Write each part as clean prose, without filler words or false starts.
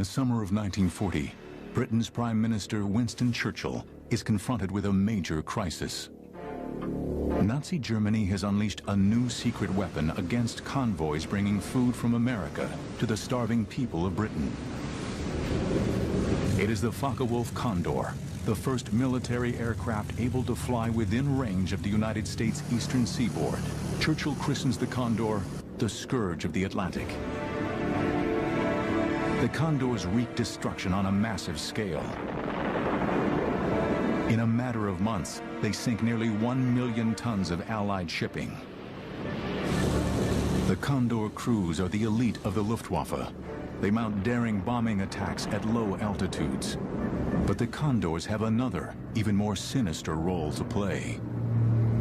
the summer of 1940, Britain's Prime Minister Winston Churchill is confronted with a major crisis. Nazi Germany has unleashed a new secret weapon against convoys bringing food from America to the starving people of Britain. It is the Focke-Wulf Condor, the first military aircraft able to fly within range of the United States eastern seaboard. Churchill christens the Condor the scourge of the Atlantic. The Condors wreak destruction on a massive scale. In a matter of months, they sink nearly 1 million tons of Allied shipping. The Condor crews are the elite of the Luftwaffe. They mount daring bombing attacks at low altitudes. But the Condors have another, even more sinister role to play.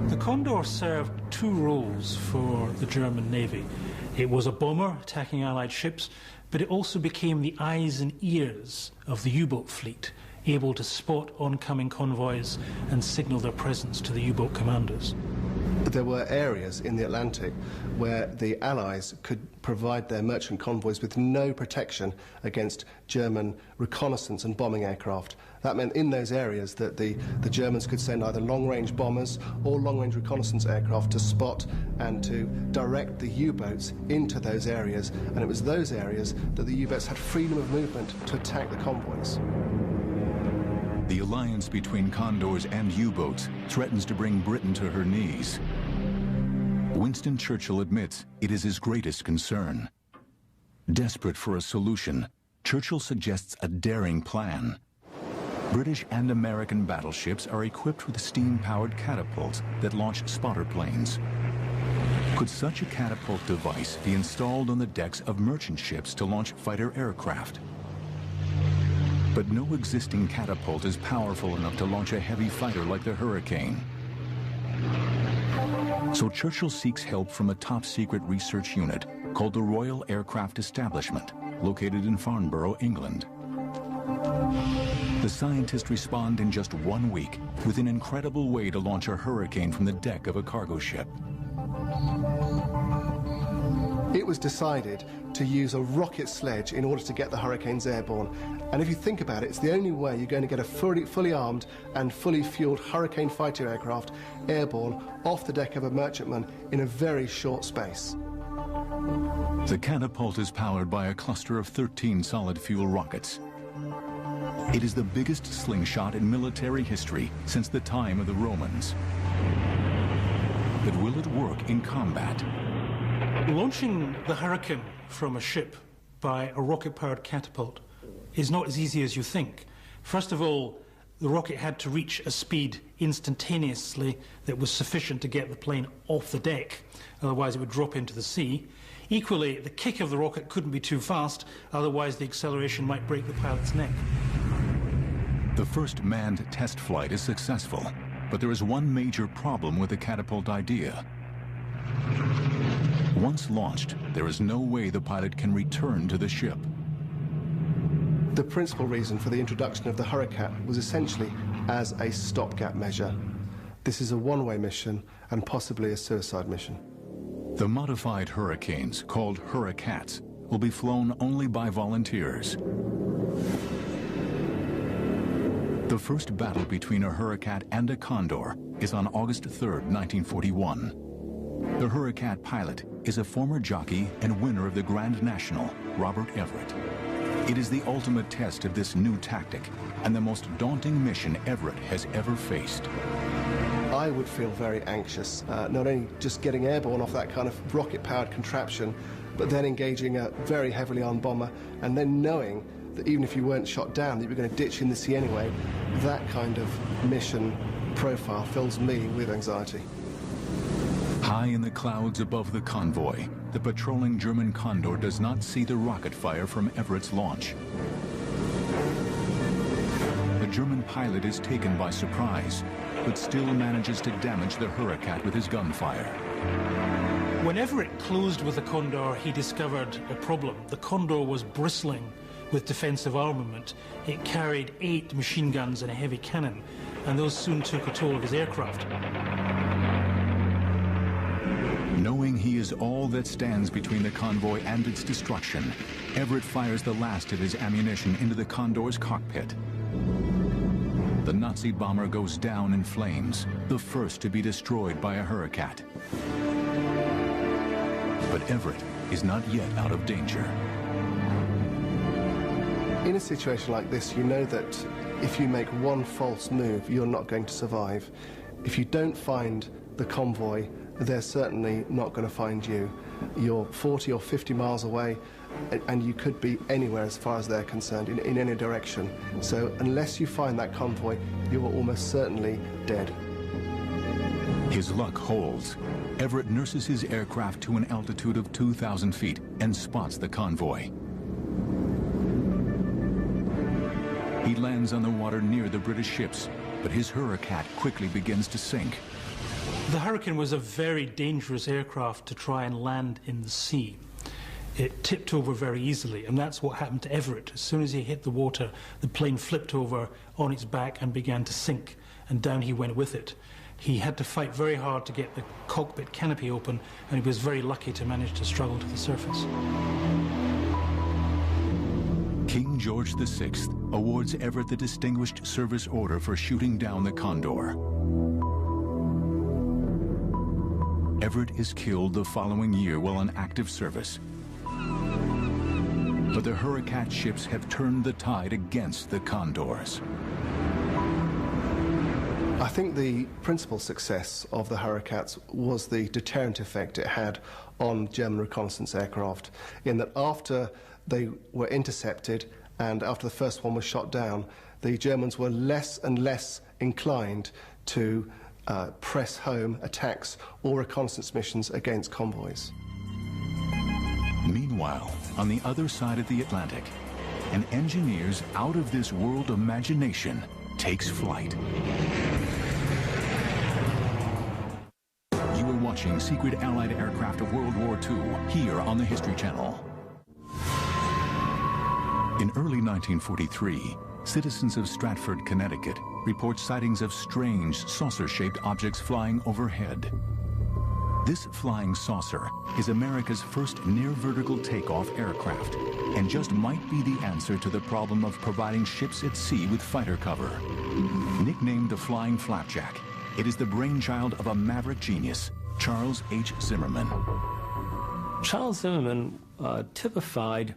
The Condor served two roles for the German Navy. It was a bomber attacking Allied ships, but it also became the eyes and ears of the U-boat fleet, able to spot oncoming convoys and signal their presence to the U-boat commanders. There were areas in the Atlantic where the Allies could provide their merchant convoys with no protection against German reconnaissance and bombing aircraft. That meant in those areas that the Germans could send either long-range bombers or long-range reconnaissance aircraft to spot and to direct the U-boats into those areas. And it was those areas that the U-boats had freedom of movement to attack the convoys. The alliance between Condors and U-boats threatens to bring Britain to her knees. Winston Churchill admits it is his greatest concern. Desperate for a solution, Churchill suggests a daring plan. British and American battleships are equipped with steam-powered catapults that launch spotter planes. Could such a catapult device be installed on the decks of merchant ships to launch fighter aircraft? But no existing catapult is powerful enough to launch a heavy fighter like the Hurricane. So Churchill seeks help from a top-secret research unit called the Royal Aircraft Establishment, located in Farnborough, England. The scientists respond in just 1 week with an incredible way to launch a Hurricane from the deck of a cargo ship. It was decided to use a rocket sledge in order to get the Hurricanes airborne. And if you think about it, it's the only way you're going to get a fully armed and fully fueled Hurricane fighter aircraft airborne off the deck of a merchantman in a very short space. The catapult is powered by a cluster of 13 solid fuel rockets. It is the biggest slingshot in military history since the time of the Romans. But will it work in combat? Launching the Hurricane from a ship by a rocket-powered catapult is not as easy as you think. First of all, the rocket had to reach a speed instantaneously that was sufficient to get the plane off the deck, otherwise it would drop into the sea. Equally, the kick of the rocket couldn't be too fast, otherwise the acceleration might break the pilot's neck. The first manned test flight is successful, but there is one major problem with the catapult idea. Once launched, there is no way the pilot can return to the ship. The principal reason for the introduction of the Hurricane was essentially as a stopgap measure. This is a one-way mission and possibly a suicide mission. The modified Hurricanes, called Hurricats, will be flown only by volunteers. The first battle between a Hurricat and a Condor is on August 3rd, 1941. The Hurricat pilot is a former jockey and winner of the Grand National, Robert Everett. It is the ultimate test of this new tactic and the most daunting mission Everett has ever faced. I would feel very anxious, not only just getting airborne off that kind of rocket-powered contraption, but then engaging a very heavily armed bomber, and then knowing that even if you weren't shot down, that you were going to ditch in the sea anyway. That kind of mission profile fills me with anxiety. High in the clouds above the convoy, the patrolling German Condor does not see the rocket fire from Everett's launch. The German pilot is taken by surprise, but still manages to damage the Hurricat with his gunfire. When Everett closed with the Condor, he discovered a problem. The Condor was bristling with defensive armament. It carried 8 machine guns and a heavy cannon, and those soon took a toll of his aircraft. Knowing he is all that stands between the convoy and its destruction, Everett fires the last of his ammunition into the Condor's cockpit. The Nazi bomber goes down in flames, the first to be destroyed by a Hurricat. But Everett is not yet out of danger. In a situation like this, you know that if you make one false move, you're not going to survive. If you don't find the convoy, they're certainly not going to find you. You're 40 or 50 miles away, and you could be anywhere as far as they're concerned, in any direction. So unless you find that convoy, you are almost certainly dead. His luck holds. Everett nurses his aircraft to an altitude of 2,000 feet and spots the convoy. He lands on the water near the British ships, but his Hurricat quickly begins to sink. The Hurricane was a very dangerous aircraft to try and land in the sea. It tipped over very easily, and that's what happened to Everett. As soon as he hit the water, the plane flipped over on its back and began to sink, and down he went with it. He had to fight very hard to get the cockpit canopy open, and he was very lucky to manage to struggle to the surface. King George VI awards Everett the Distinguished Service Order for shooting down the Condor. Everett is killed the following year while in active service. But the Hurricat ships have turned the tide against the Condors. I think the principal success of the Hurricats was the deterrent effect it had on German reconnaissance aircraft, in that after they were intercepted and after the first one was shot down, the Germans were less and less inclined to press home attacks or reconnaissance missions against convoys. Meanwhile, on the other side of the Atlantic, an engineer's out-of-this-world imagination takes flight. You are watching Secret Allied Aircraft of World War II here on the History Channel. In early 1943, citizens of Stratford, Connecticut, report sightings of strange saucer-shaped objects flying overhead. This flying saucer is America's first near-vertical takeoff aircraft, and just might be the answer to the problem of providing ships at sea with fighter cover. Nicknamed the Flying Flapjack, it is the brainchild of a maverick genius, Charles H. Zimmerman. Charles Zimmerman typified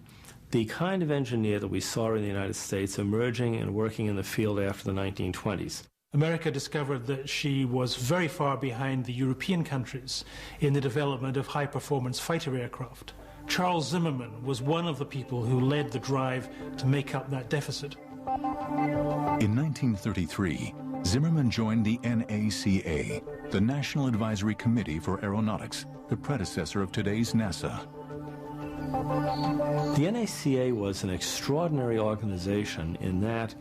the kind of engineer that we saw in the United States emerging and working in the field after the 1920s. America discovered that she was very far behind the European countries in the development of high-performance fighter aircraft. Charles Zimmerman was one of the people who led the drive to make up that deficit. In 1933, Zimmerman joined the NACA, the National Advisory Committee for Aeronautics, the predecessor of today's NASA. The NACA was an extraordinary organization in that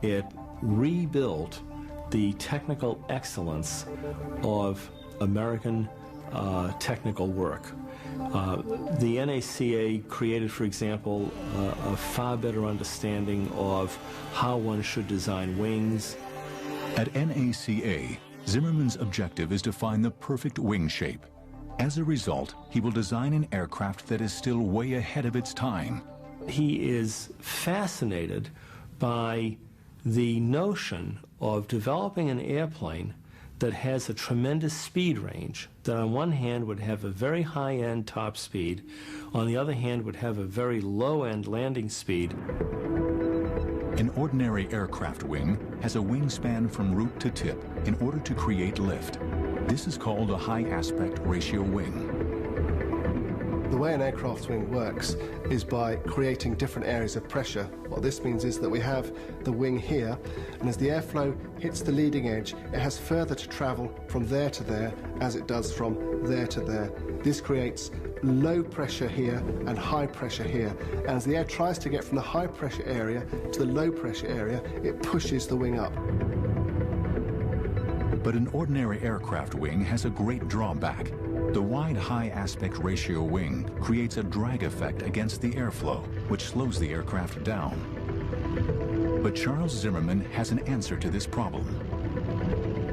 it rebuilt the technical excellence of American technical work. The NACA created, for example, a far better understanding of how one should design wings. At NACA, Zimmerman's objective is to find the perfect wing shape. As a result, he will design an aircraft that is still way ahead of its time. He is fascinated by the notion of developing an airplane that has a tremendous speed range, that on one hand would have a very high-end top speed, on the other hand would have a very low-end landing speed. An ordinary aircraft wing has a wingspan from root to tip in order to create lift. This is called a high aspect ratio wing. The way an aircraft wing works is by creating different areas of pressure. What this means is that we have the wing here, and as the airflow hits the leading edge, it has further to travel from there to there as it does from there to there. This creates low pressure here and high pressure here. And as the air tries to get from the high pressure area to the low pressure area, it pushes the wing up. But an ordinary aircraft wing has a great drawback. The wide high aspect ratio wing creates a drag effect against the airflow, which slows the aircraft down. But Charles Zimmerman has an answer to this problem.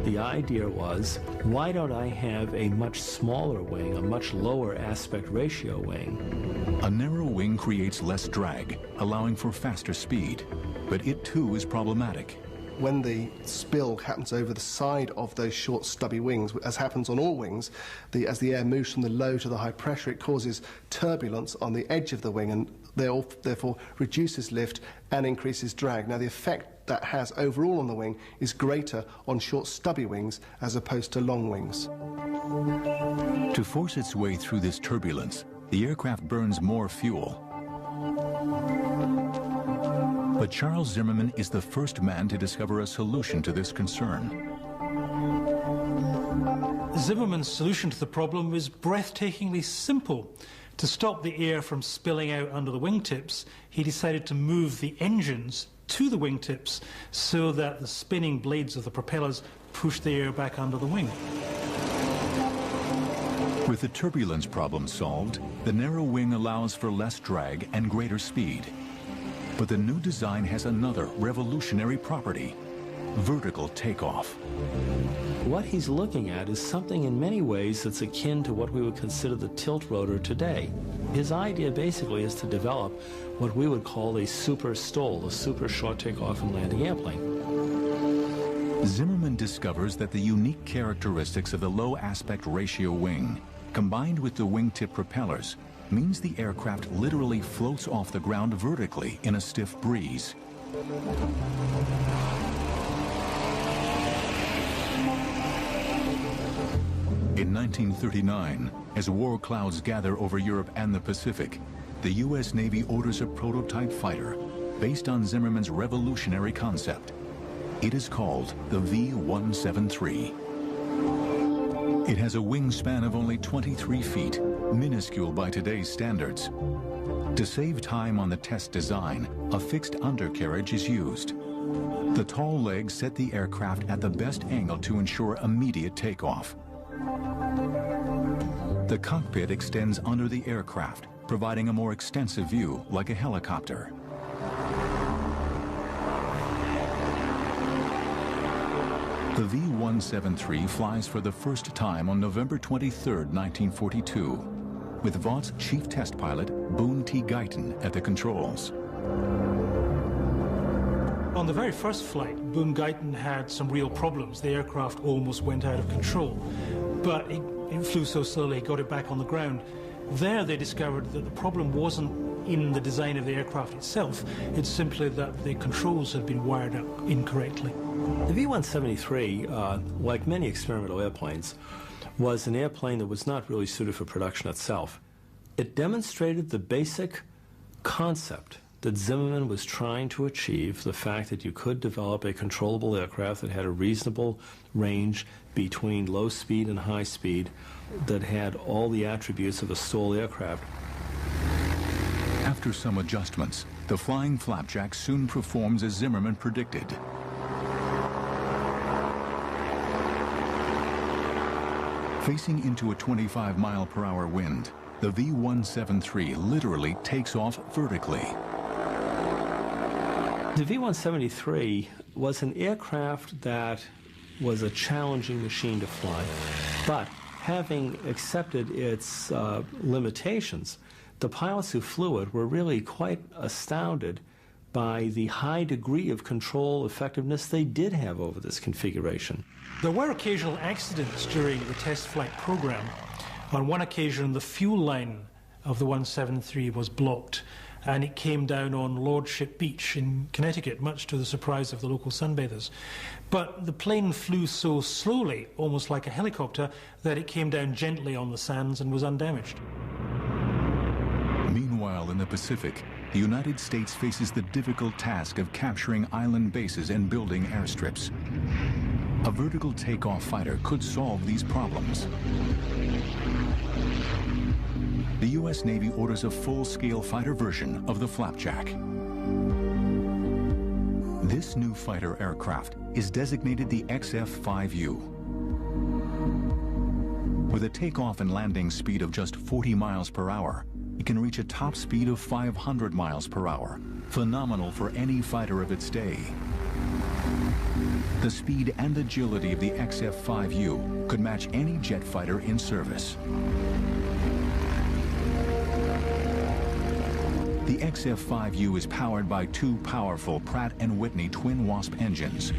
the idea was, why don't I have a much smaller wing, a much lower aspect ratio wing? A narrow wing creates less drag, allowing for faster speed, but it too is problematic. When the spill happens over the side of those short, stubby wings, as happens on all wings, as the air moves from the low to the high pressure, it causes turbulence on the edge of the wing and therefore reduces lift and increases drag. Now, the effect that has overall on the wing is greater on short, stubby wings as opposed to long wings. To force its way through this turbulence, the aircraft burns more fuel. But Charles Zimmerman is the first man to discover a solution to this concern. Zimmerman's solution to the problem is breathtakingly simple. To stop the air from spilling out under the wingtips, he decided to move the engines to the wingtips so that the spinning blades of the propellers push the air back under the wing. With the turbulence problem solved, the narrow wing allows for less drag and greater speed. But the new design has another revolutionary property: vertical takeoff. What he's looking at is something in many ways that's akin to what we would consider the tilt rotor today. His idea basically is to develop what we would call a super STOL, a super short takeoff and landing airplane. Zimmerman discovers that the unique characteristics of the low aspect ratio wing, combined with the wingtip propellers, means the aircraft literally floats off the ground vertically in a stiff breeze. In 1939, as war clouds gather over Europe and the Pacific, the U.S. Navy orders a prototype fighter based on Zimmerman's revolutionary concept. It is called the V-173. It has a wingspan of only 23 feet, minuscule by today's standards. To save time on the test design, a fixed undercarriage is used. The tall legs set the aircraft at the best angle to ensure immediate takeoff. The cockpit extends under the aircraft, providing a more extensive view like a helicopter. The V-173 flies for the first time on November 23, 1942, with Vaught's chief test pilot, Boone T. Guyton, at the controls. On the very first flight, Boone Guyton had some real problems. The aircraft almost went out of control, but it flew so slowly, it got it back on the ground. There they discovered that the problem wasn't in the design of the aircraft itself, it's simply that the controls had been wired up incorrectly. The V-173, like many experimental airplanes, was an airplane that was not really suited for production itself. It demonstrated the basic concept that Zimmerman was trying to achieve, the fact that you could develop a controllable aircraft that had a reasonable range between low speed and high speed, that had all the attributes of a STOL aircraft. After some adjustments, the flying flapjack soon performs as Zimmerman predicted. Facing into a 25-mile-per-hour wind, the V-173 literally takes off vertically. The V-173 was an aircraft that was a challenging machine to fly, but having accepted its limitations, the pilots who flew it were really quite astounded by the high degree of control effectiveness they did have over this configuration. There were occasional accidents during the test flight program. On one occasion, the fuel line of the 173 was blocked, and it came down on Lordship Beach in Connecticut, much to the surprise of the local sunbathers. But the plane flew so slowly, almost like a helicopter, that it came down gently on the sands and was undamaged. Meanwhile, in the Pacific, the United States faces the difficult task of capturing island bases and building airstrips. A vertical takeoff fighter could solve these problems. The U.S. Navy orders a full-scale fighter version of the Flapjack. This new fighter aircraft is designated the XF-5U. With a takeoff and landing speed of just 40 miles per hour, it can reach a top speed of 500 miles per hour, phenomenal for any fighter of its day. The speed and agility of the XF-5U could match any jet fighter in service. The XF-5U is powered by two powerful Pratt & Whitney twin Wasp engines.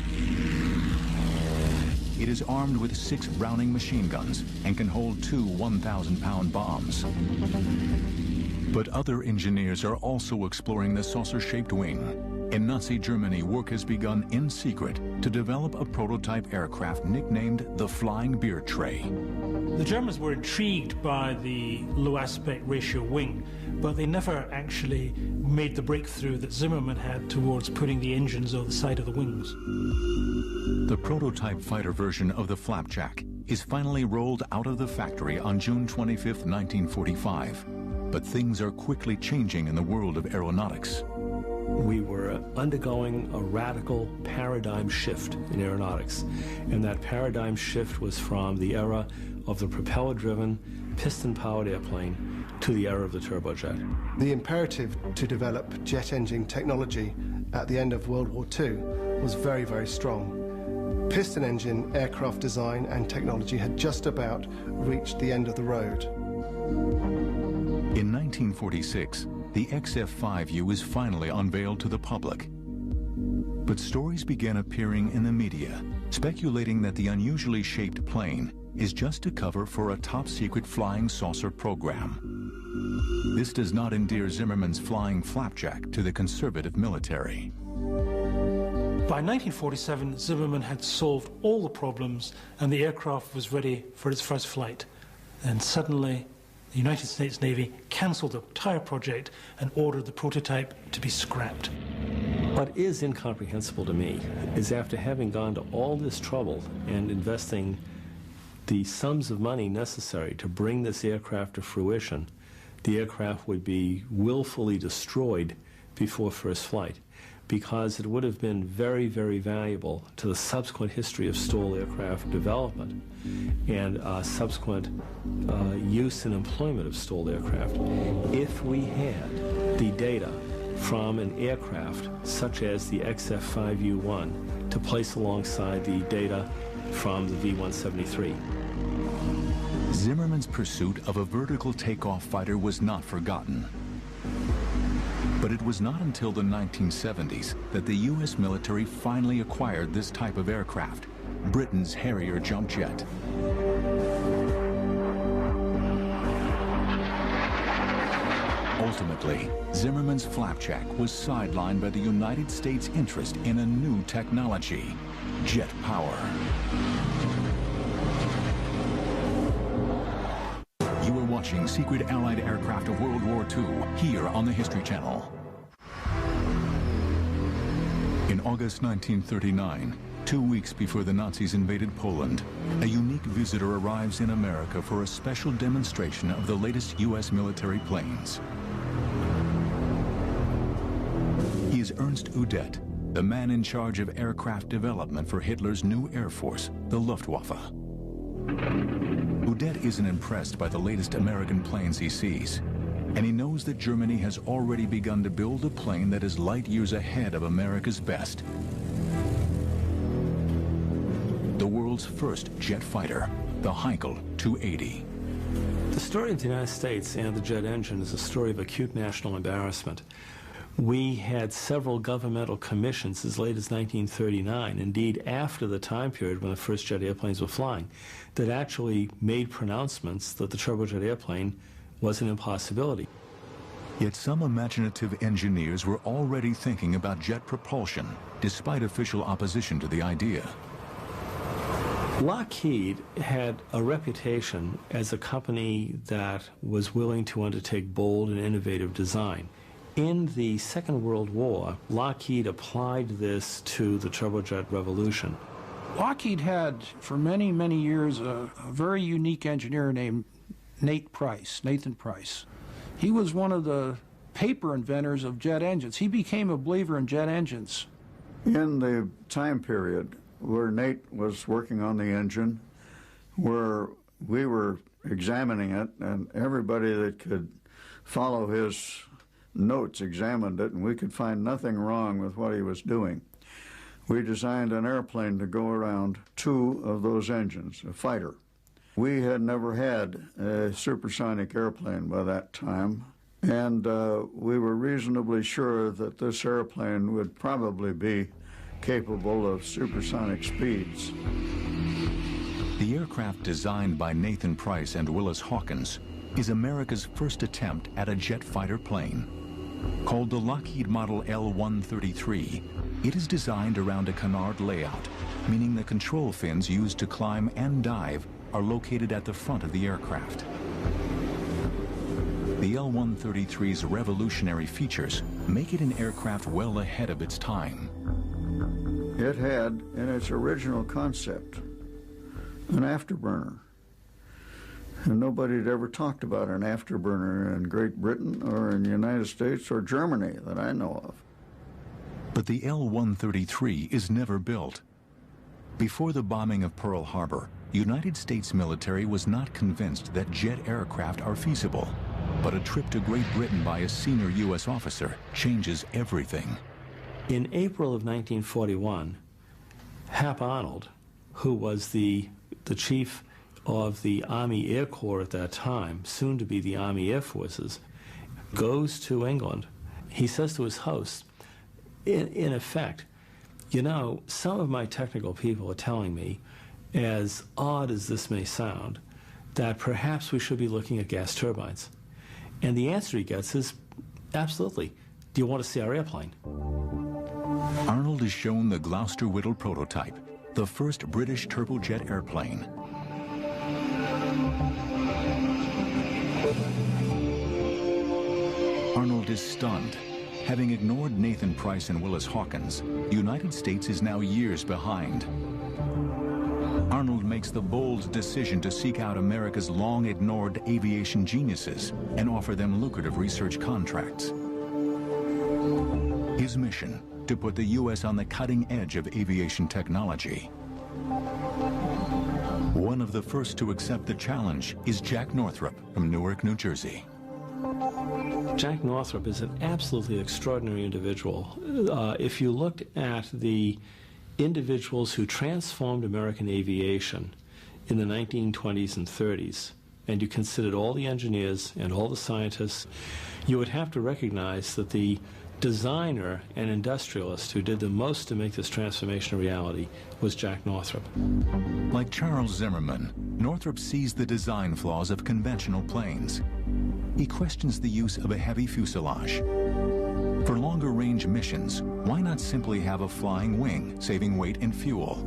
It is armed with 6 Browning machine guns and can hold 2 1,000-pound bombs. But other engineers are also exploring the saucer-shaped wing. In Nazi Germany, work has begun in secret to develop a prototype aircraft nicknamed the Flying Beer Tray. The Germans were intrigued by the low aspect ratio wing, but they never actually made the breakthrough that Zimmermann had towards putting the engines on the side of the wings. The prototype fighter version of the Flapjack is finally rolled out of the factory on June 25, 1945. But things are quickly changing in the world of aeronautics. We were undergoing a radical paradigm shift in aeronautics, and that paradigm shift was from the era of the propeller-driven, piston-powered airplane to the era of the turbojet. The imperative to develop jet engine technology at the end of World War II was very, very strong. Piston engine aircraft design and technology had just about reached the end of the road. In 1946, the XF-5U is finally unveiled to the public. But stories began appearing in the media, speculating that the unusually shaped plane is just a cover for a top-secret flying saucer program. This does not endear Zimmermann's Flying Flapjack to the conservative military. By 1947, Zimmermann had solved all the problems and the aircraft was ready for its first flight. And suddenly, the United States Navy cancelled the entire project and ordered the prototype to be scrapped. What is incomprehensible to me is after having gone to all this trouble and investing the sums of money necessary to bring this aircraft to fruition, the aircraft would be willfully destroyed before first flight, because it would have been very, very valuable to the subsequent history of STOL aircraft development and subsequent use and employment of STOL aircraft if we had the data from an aircraft such as the XF-5U-1 to place alongside the data from the V-173. Zimmermann's pursuit of a vertical takeoff fighter was not forgotten. But it was not until the 1970s that the U.S. military finally acquired this type of aircraft, Britain's Harrier jump jet. Ultimately, Zimmermann's Flapjack was sidelined by the United States' interest in a new technology, jet power. You are watching Secret Allied Aircraft of World War II here on the History Channel. In August 1939, 2 weeks before the Nazis invaded Poland, a unique visitor arrives in America for a special demonstration of the latest U.S. military planes. He is Ernst Udet, the man in charge of aircraft development for Hitler's new air force, the Luftwaffe. Udet isn't impressed by the latest American planes he sees, and he knows that Germany has already begun to build a plane that is light years ahead of America's best. The world's first jet fighter, the Heinkel 280. The story of the United States and the jet engine is a story of acute national embarrassment. We had several governmental commissions as late as 1939, indeed after the time period when the first jet airplanes were flying, that actually made pronouncements that the turbojet airplane was an impossibility. Yet some imaginative engineers were already thinking about jet propulsion, despite official opposition to the idea. Lockheed had a reputation as a company that was willing to undertake bold and innovative design. In the Second World War, Lockheed applied this to the turbojet revolution. Lockheed had, for many, many years, a very unique engineer named Nathan Price. He was one of the paper inventors of jet engines. He became a believer in jet engines. In the time period where Nate was working on the engine, where we were examining it, and everybody that could follow his notes examined it, and we could find nothing wrong with what he was doing. we designed an airplane to go around 2 of those engines, a fighter. We had never had a supersonic airplane by that time, and we were reasonably sure that this airplane would probably be capable of supersonic speeds. The aircraft designed by Nathan Price and Willis Hawkins is America's first attempt at a jet fighter plane. Called the Lockheed Model L-133, it is designed around a canard layout, meaning the control fins used to climb and dive are located at the front of the aircraft. The L-133's revolutionary features make it an aircraft well ahead of its time. It had, in its original concept, an afterburner. And nobody had ever talked about an afterburner in Great Britain or in the United States or Germany that I know of. But the L-133 is never built. Before the bombing of Pearl Harbor, the United States military was not convinced that jet aircraft are feasible. But a trip to Great Britain by a senior U.S. officer changes everything. In April of 1941, Hap Arnold, who was the chief of the Army Air Corps at that time, soon to be the Army Air Forces, goes to England. He says to his host, in effect, you know, some of my technical people are telling me, as odd as this may sound, that perhaps we should be looking at gas turbines. And the answer he gets is, absolutely. Do you want to see our airplane? Arnold is shown the Gloucester Whittle prototype, the first British turbojet airplane. Arnold is stunned. Having ignored Nathan Price and Willis Hawkins, the United States is now years behind. Arnold makes the bold decision to seek out America's long-ignored aviation geniuses and offer them lucrative research contracts. His mission, to put the U.S. on the cutting edge of aviation technology. One of the first to accept the challenge is Jack Northrop from Newark, New Jersey. Jack Northrop is an absolutely extraordinary individual. If you looked at the individuals who transformed American aviation in the 1920s and 30s, and you considered all the engineers and all the scientists, you would have to recognize that the designer and industrialist who did the most to make this transformation a reality was Jack Northrop. Like Charles Zimmerman, Northrop sees the design flaws of conventional planes. He questions the use of a heavy fuselage. For longer-range missions, why not simply have a flying wing, saving weight and fuel?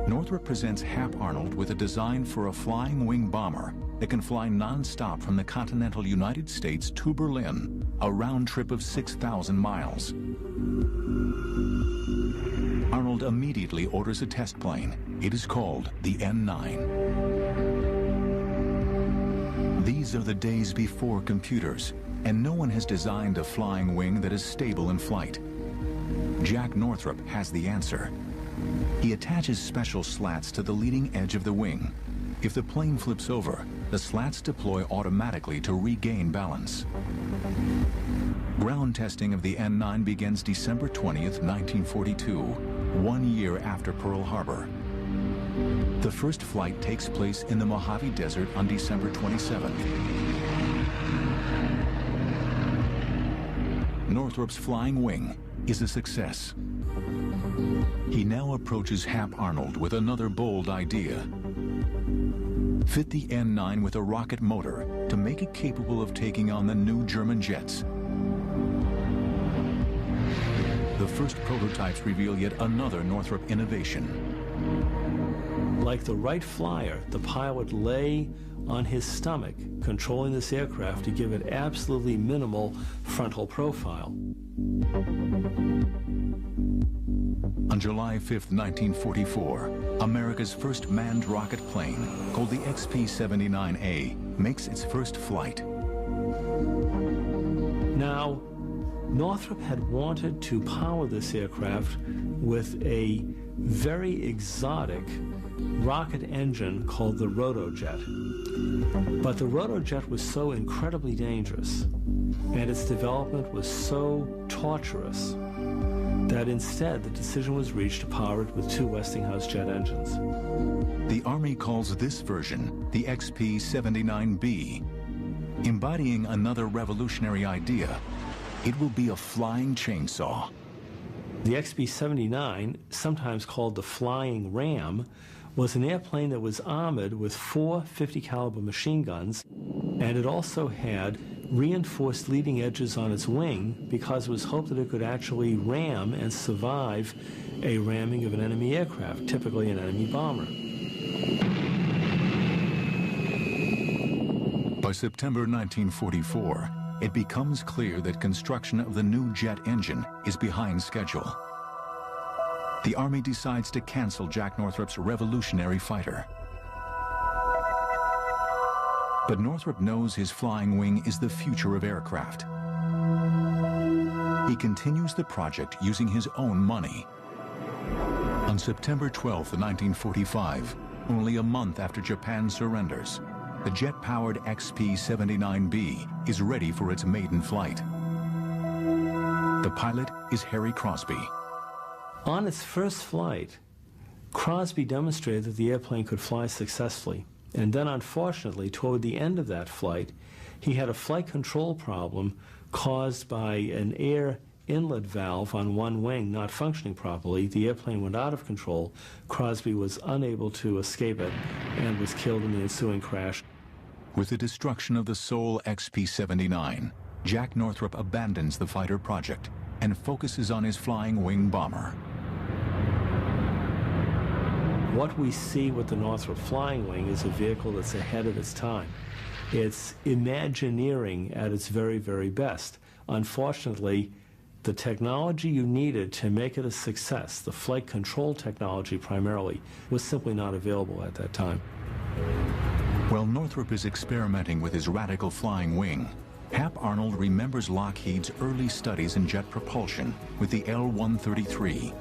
Northrop presents Hap Arnold with a design for a flying wing bomber that can fly non-stop from the continental United States to Berlin, a round trip of 6,000 miles. Arnold immediately orders a test plane. It is called the N9. These are the days before computers, and no one has designed a flying wing that is stable in flight. Jack Northrop has the answer. He attaches special slats to the leading edge of the wing. If the plane flips over, the slats deploy automatically to regain balance. Ground testing of the N9 begins December 20th, 1942, 1 year after Pearl Harbor. The first flight takes place in the Mojave Desert on December 27th. Northrop's flying wing is a success. He now approaches Hap Arnold with another bold idea. Fit the N9 with a rocket motor to make it capable of taking on the new German jets. The first prototypes reveal yet another Northrop innovation. Like the Wright Flyer, the pilot lay on his stomach, controlling this aircraft to give it absolutely minimal frontal profile. On July 5th, 1944, America's first manned rocket plane, called the XP-79A, makes its first flight. Now, Northrop had wanted to power this aircraft with a very exotic rocket engine called the rotojet. But the rotojet was so incredibly dangerous, and its development was so torturous, that instead the decision was reached to power it with 2 Westinghouse jet engines. The Army calls this version the XP-79B. Embodying another revolutionary idea, it will be a flying chainsaw. The XB-79, sometimes called the Flying Ram, was an airplane that was armored with 4 50 caliber machine guns, and it also had reinforced leading edges on its wing because it was hoped that it could actually ram and survive a ramming of an enemy aircraft, typically an enemy bomber. By September 1944, it becomes clear that construction of the new jet engine is behind schedule. The Army decides to cancel Jack Northrop's revolutionary fighter. But Northrop knows his flying wing is the future of aircraft. He continues the project using his own money. On September 12, 1945, only a month after Japan surrenders, the jet-powered XP-79B is ready for its maiden flight. The pilot is Harry Crosby. On its first flight, Crosby demonstrated that the airplane could fly successfully. And then, unfortunately, toward the end of that flight, he had a flight control problem caused by an air inlet valve on one wing not functioning properly. The airplane went out of control. Crosby was unable to escape it and was killed in the ensuing crash. With the destruction of the sole XP-79, Jack Northrop abandons the fighter project and focuses on his flying wing bomber. What we see with the Northrop Flying Wing is a vehicle that's ahead of its time. It's Imagineering at its very, very best. Unfortunately, the technology you needed to make it a success, the flight control technology primarily, was simply not available at that time. While Northrop is experimenting with his radical flying wing, Hap Arnold remembers Lockheed's early studies in jet propulsion with the L-133.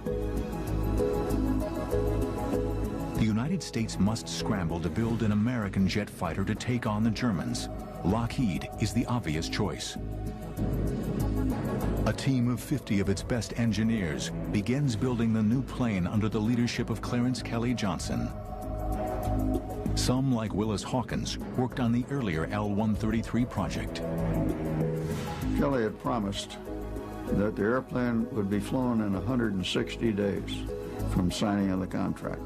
The United States must scramble to build an American jet fighter to take on the Germans. Lockheed is the obvious choice. A team of 50 of its best engineers begins building the new plane under the leadership of Clarence Kelly Johnson. Some, like Willis Hawkins, worked on the earlier L-133 project. Kelly had promised that the airplane would be flown in 160 days from signing of the contract.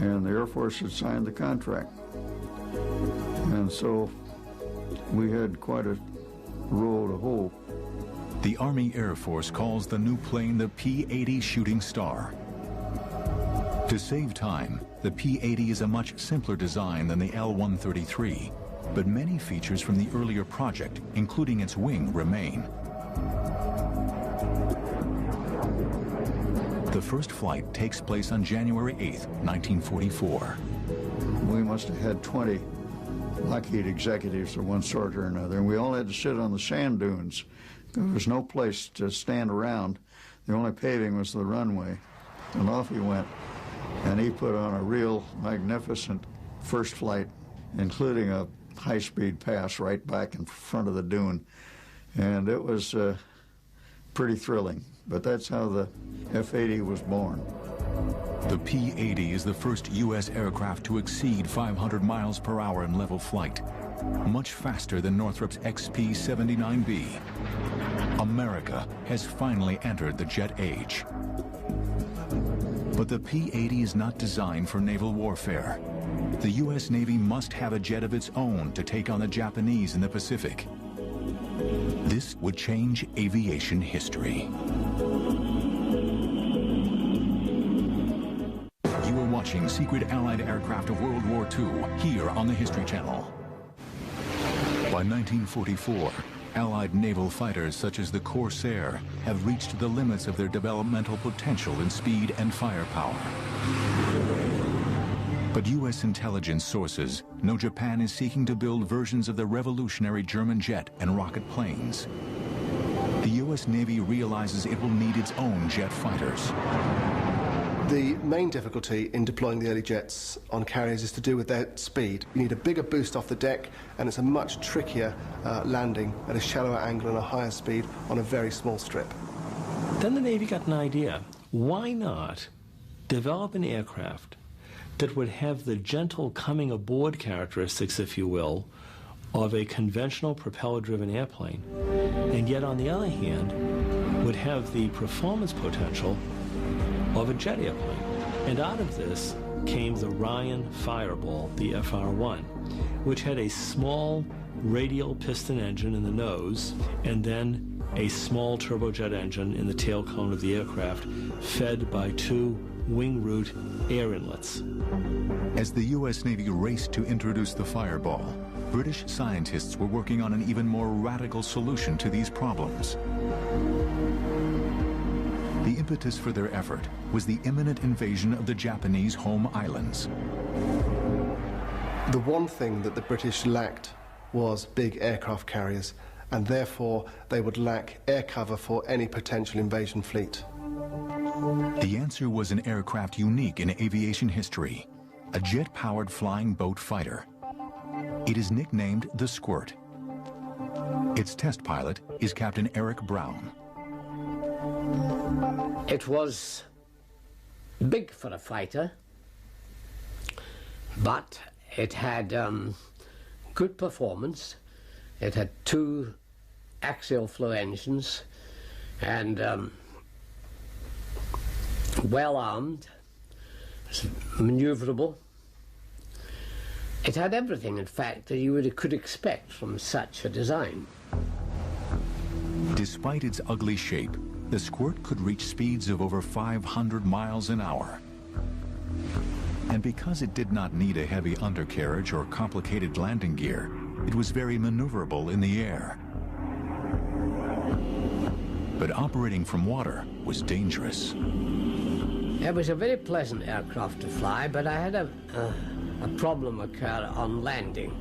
And the Air Force had signed the contract. And so we had quite a row to hoe. The Army Air Force calls the new plane the P-80 Shooting Star. To save time, the P-80 is a much simpler design than the L-133, but many features from the earlier project, including its wing, remain. The first flight takes place on January 8, 1944. We must have had 20 Lockheed executives of one sort or another, and we all had to sit on the sand dunes. There was no place to stand around. The only paving was the runway. And off he went. And he put on a real magnificent first flight, including a high-speed pass right back in front of the dune. And it was pretty thrilling. But that's how the F-80 was born. The P-80 is the first U.S. aircraft to exceed 500 miles per hour in level flight, much faster than Northrop's XP-79B. America has finally entered the jet age. But the P-80 is not designed for naval warfare. The U.S. Navy must have a jet of its own to take on the Japanese in the Pacific. This would change aviation history. You are watching Secret Allied Aircraft of World War II here on the History Channel. By 1944, Allied naval fighters such as the Corsair have reached the limits of their developmental potential in speed and firepower. But U.S. intelligence sources know Japan is seeking to build versions of the revolutionary German jet and rocket planes. The U.S. Navy realizes it will need its own jet fighters. The main difficulty in deploying the early jets on carriers is to do with their speed. You need a bigger boost off the deck, and it's a much trickier landing at a shallower angle and a higher speed on a very small strip. Then the Navy got an idea. Why not develop an aircraft that would have the gentle coming aboard characteristics, if you will, of a conventional propeller-driven airplane, and yet on the other hand would have the performance potential of a jet airplane. And out of this came the Ryan Fireball, the FR-1, which had a small radial piston engine in the nose and then a small turbojet engine in the tail cone of the aircraft, fed by two wing root air inlets. As the U.S. Navy raced to introduce the Fireball, British scientists were working on an even more radical solution to these problems. The impetus for their effort was the imminent invasion of the Japanese home islands. The one thing that the British lacked was big aircraft carriers, and therefore they would lack air cover for any potential invasion fleet. The answer was an aircraft unique in aviation history, a jet-powered flying boat fighter. It is nicknamed the Squirt. Its test pilot is Captain Eric Brown. It was big for a fighter, but it had good performance. It had two axial flow engines and well armed, maneuverable. It had everything, in fact, that you could expect from such a design. Despite its ugly shape, the Squirt could reach speeds of over 500 miles an hour. And because it did not need a heavy undercarriage or complicated landing gear, it was very maneuverable in the air. But operating from water was dangerous. It was a very pleasant aircraft to fly, but I had a problem occur on landing.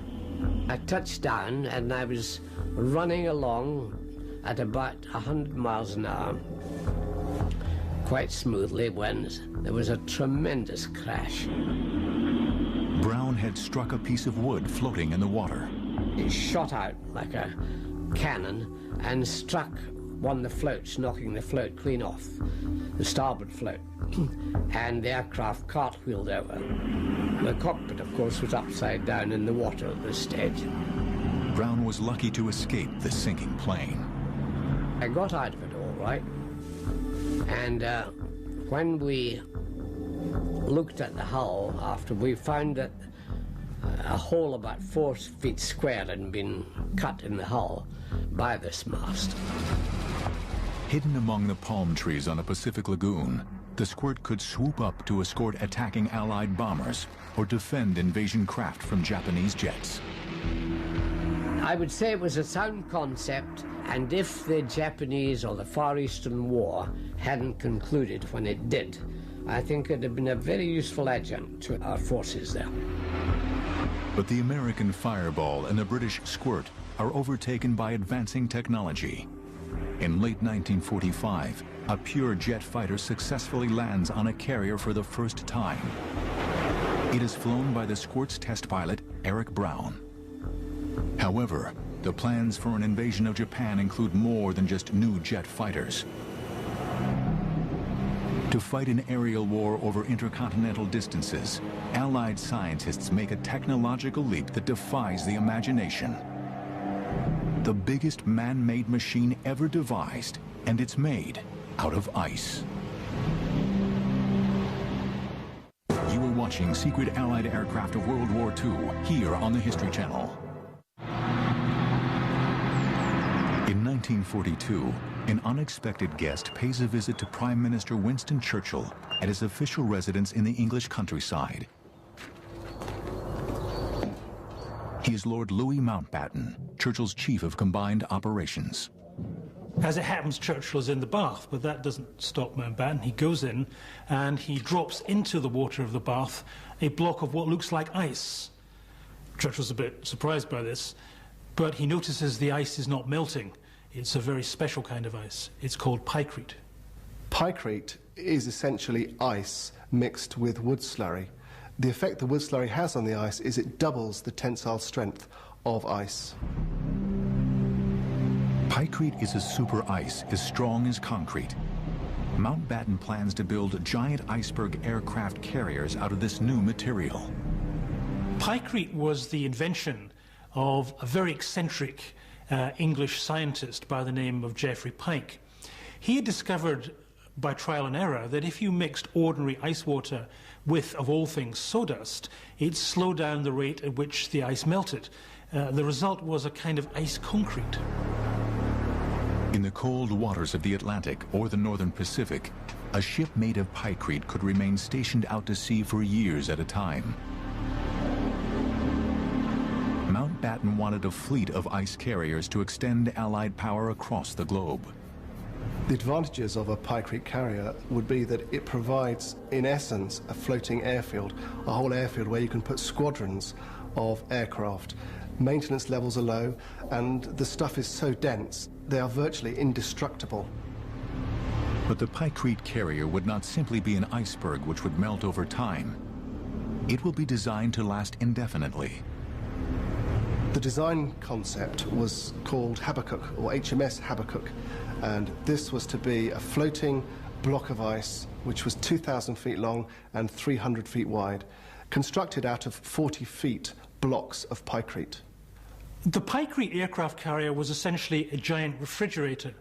I touched down and I was running along at about 100 miles an hour, quite smoothly, when there was a tremendous crash. Brown had struck a piece of wood floating in the water. It shot out like a cannon and struck one of the floats, knocking the float clean off, the starboard float, and the aircraft cartwheeled over. The cockpit, of course, was upside down in the water at this stage. Brown was lucky to escape the sinking plane. I got out of it all right, and when we looked at the hull after, we found that a hole about 4 feet square had been cut in the hull by this mast. Hidden among the palm trees on a Pacific lagoon, the Squirt could swoop up to escort attacking Allied bombers or defend invasion craft from Japanese jets. I would say it was a sound concept, and if the Japanese or the Far Eastern War hadn't concluded when it did, I think it would have been a very useful adjunct to our forces there. But the American Fireball and the British Squirt are overtaken by advancing technology. In late 1945, a pure jet fighter successfully lands on a carrier for the first time. It is flown by the Squirt's test pilot, Eric Brown. However, the plans for an invasion of Japan include more than just new jet fighters. To fight an aerial war over intercontinental distances, Allied scientists make a technological leap that defies the imagination. The biggest man-made machine ever devised, and it's made out of ice. You are watching Secret Allied Aircraft of World War II here on the History Channel. In 1942, an unexpected guest pays a visit to Prime Minister Winston Churchill at his official residence in the English countryside. He is Lord Louis Mountbatten, Churchill's chief of combined operations. As it happens, Churchill is in the bath, but that doesn't stop Mountbatten. He goes in and he drops into the water of the bath a block of what looks like ice. Churchill's a bit surprised by this, but he notices the ice is not melting. It's a very special kind of ice. It's called pykrete. Pykrete is essentially ice mixed with wood slurry. The effect the wood slurry has on the ice is it doubles the tensile strength of ice. Pykrete is a super ice as strong as concrete. Mountbatten plans to build giant iceberg aircraft carriers out of this new material. Pykrete was the invention of a very eccentric English scientist by the name of Geoffrey Pike. He had discovered by trial and error that if you mixed ordinary ice water with, of all things, sawdust, it slowed down the rate at which the ice melted. The result was a kind of ice concrete. In the cold waters of the Atlantic or the northern Pacific, a ship made of pykrete could remain stationed out to sea for years at a time. Mountbatten wanted a fleet of ice carriers to extend Allied power across the globe. The advantages of a pykrete carrier would be that it provides, in essence, a floating airfield, a whole airfield where you can put squadrons of aircraft. Maintenance levels are low, and the stuff is so dense, they are virtually indestructible. But the pykrete carrier would not simply be an iceberg which would melt over time. It will be designed to last indefinitely. The design concept was called Habakkuk, or HMS Habakkuk, and this was to be a floating block of ice which was 2,000 feet long and 300 feet wide, constructed out of 40 feet blocks of pykrete. The pykrete aircraft carrier was essentially a giant refrigerator.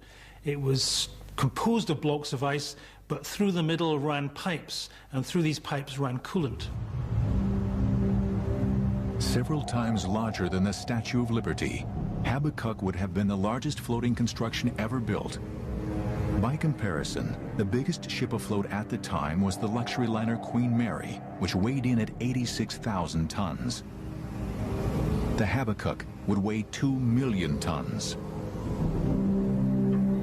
It was composed of blocks of ice, but through the middle ran pipes, and through these pipes ran coolant. Several times larger than the Statue of Liberty, Habakkuk would have been the largest floating construction ever built. By comparison, the biggest ship afloat at the time was the luxury liner Queen Mary, which weighed in at 86,000 tons. The Habakkuk would weigh 2 million tons.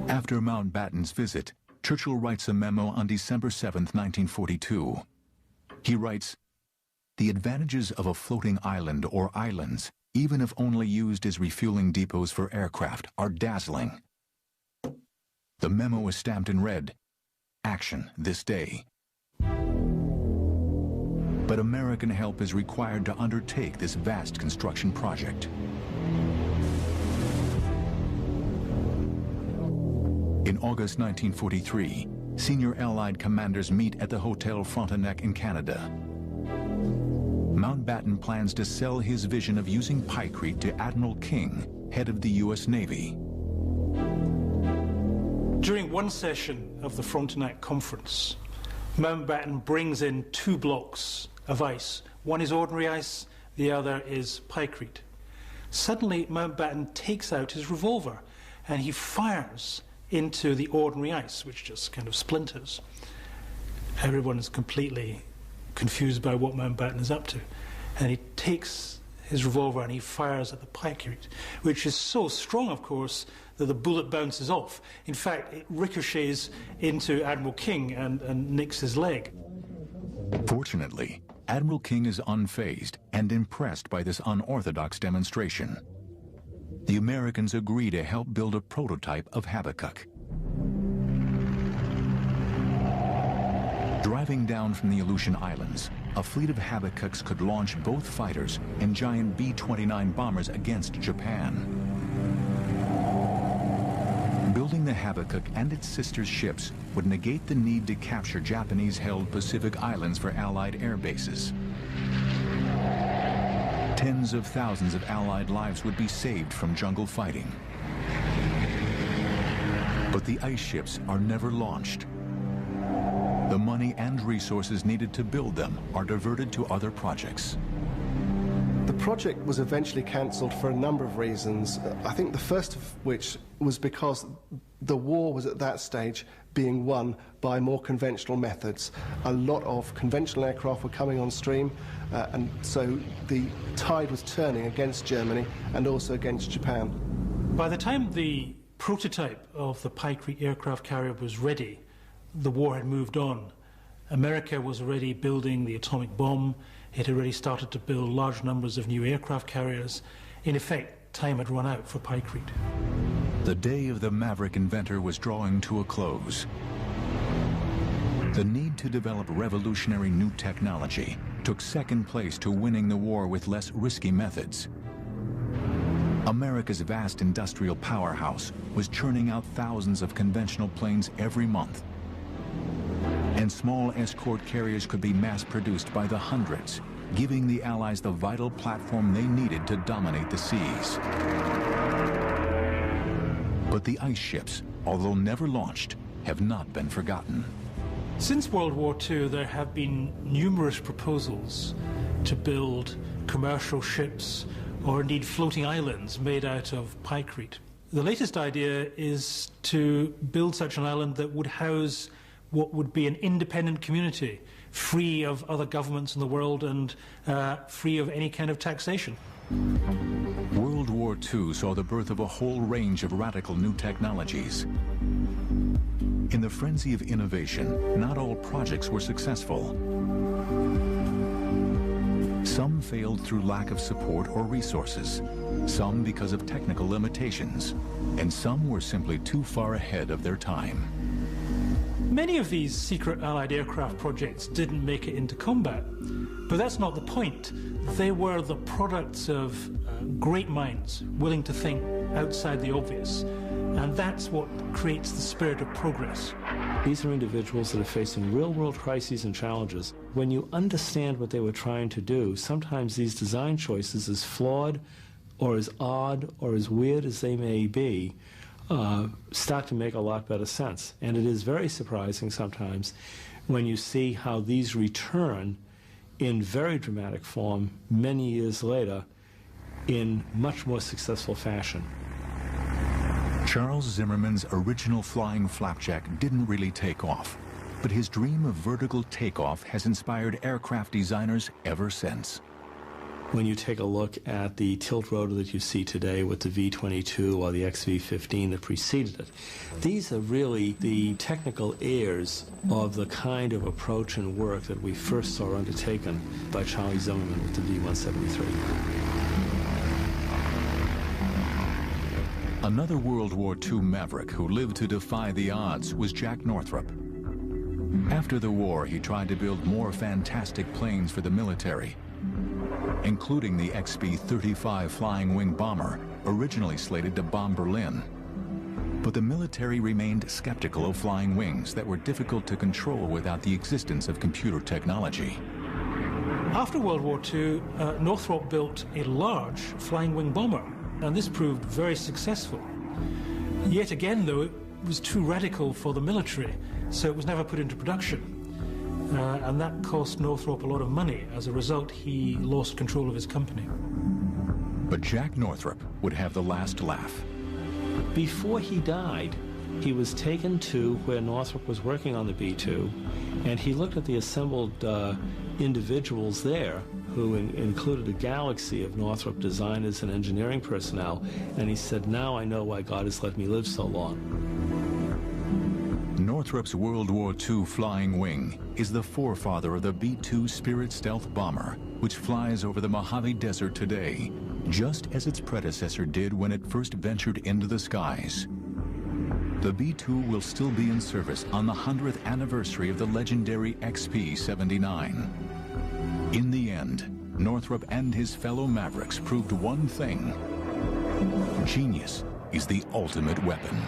After Mountbatten's visit, Churchill writes a memo on December 7, 1942. He writes, "The advantages of a floating island or islands, even if only used as refueling depots for aircraft, are dazzling." The memo is stamped in red, "Action this day." But American help is required to undertake this vast construction project. In August 1943, senior Allied commanders meet at the Hotel Frontenac in Canada. Mountbatten plans to sell his vision of using pykrete to Admiral King, head of the U.S. Navy. During one session of the Frontenac Conference, Mountbatten brings in 2 blocks of ice. One is ordinary ice, the other is pykrete. Suddenly, Mountbatten takes out his revolver and he fires into the ordinary ice, which just kind of splinters. Everyone is completely confused by what Mountbatten is up to. And he takes his revolver and he fires at the pykrete, which is so strong, of course, that the bullet bounces off. In fact, it ricochets into Admiral King and nicks his leg. Fortunately, Admiral King is unfazed and impressed by this unorthodox demonstration. The Americans agree to help build a prototype of Habakkuk. Driving down from the Aleutian Islands, a fleet of Habakkuks could launch both fighters and giant B-29 bombers against Japan. Building the Habakkuk and its sister ships would negate the need to capture Japanese-held Pacific Islands for Allied air bases. Tens of thousands of Allied lives would be saved from jungle fighting. But the ice ships are never launched. The money and resources needed to build them are diverted to other projects. The project was eventually cancelled for a number of reasons. I think the first of which was because the war was at that stage being won by more conventional methods. A lot of conventional aircraft were coming on stream, and so the tide was turning against Germany and also against Japan. By the time the prototype of the pykrete aircraft carrier was ready, the war had moved on. America was already building the atomic bomb. It had already started to build large numbers of new aircraft carriers. In effect, time had run out for pykrete. The day of the maverick inventor was drawing to a close. The need to develop revolutionary new technology took second place to winning the war with less risky methods. America's vast industrial powerhouse was churning out thousands of conventional planes every month. and small escort carriers could be mass-produced by the hundreds, giving the Allies the vital platform they needed to dominate the seas. But the ice ships, although never launched, have not been forgotten. Since World War II, there have been numerous proposals to build commercial ships or indeed floating islands made out of pykrete. The latest idea is to build such an island that would house what would be an independent community, free of other governments in the world and free of any kind of taxation. World War II saw the birth of a whole range of radical new technologies. In the frenzy of innovation, not all projects were successful. Some failed through lack of support or resources, some because of technical limitations, and some were simply too far ahead of their time. Many of these secret Allied aircraft projects didn't make it into combat, but that's not the point. They were the products of great minds willing to think outside the obvious, and that's what creates the spirit of progress. These are individuals that are facing real-world crises and challenges. When you understand what they were trying to do, sometimes these design choices, as flawed or as odd or as weird as they may be, start to make a lot better sense. And it is very surprising sometimes when you see how these return in very dramatic form many years later in much more successful fashion. Charles Zimmerman's original flying flapjack didn't really take off, but his dream of vertical takeoff has inspired aircraft designers ever since. When you take a look at the tilt rotor that you see today with the V-22 or the XV-15 that preceded it, these are really the technical heirs of the kind of approach and work that we first saw undertaken by Charlie Zimmerman with the V-173. Another World War II maverick who lived to defy the odds was Jack Northrop. After the war, he tried to build more fantastic planes for the military, including the XB-35 flying wing bomber, originally slated to bomb Berlin. But the military remained skeptical of flying wings that were difficult to control without the existence of computer technology. After World War II, Northrop built a large flying wing bomber, and this proved very successful. Yet again, though, it was too radical for the military, so it was never put into production. And that cost Northrop a lot of money. As a result, he lost control of his company. But Jack Northrop would have the last laugh. Before he died, he was taken to where Northrop was working on the B-2, and he looked at the assembled individuals there who included a galaxy of Northrop designers and engineering personnel, and he said, "Now I know why God has let me live so long." Northrop's World War II flying wing is the forefather of the B-2 Spirit stealth bomber, which flies over the Mojave Desert today, just as its predecessor did when it first ventured into the skies. The B-2 will still be in service on the 100th anniversary of the legendary XP-79. In the end, Northrop and his fellow mavericks proved one thing: genius is the ultimate weapon.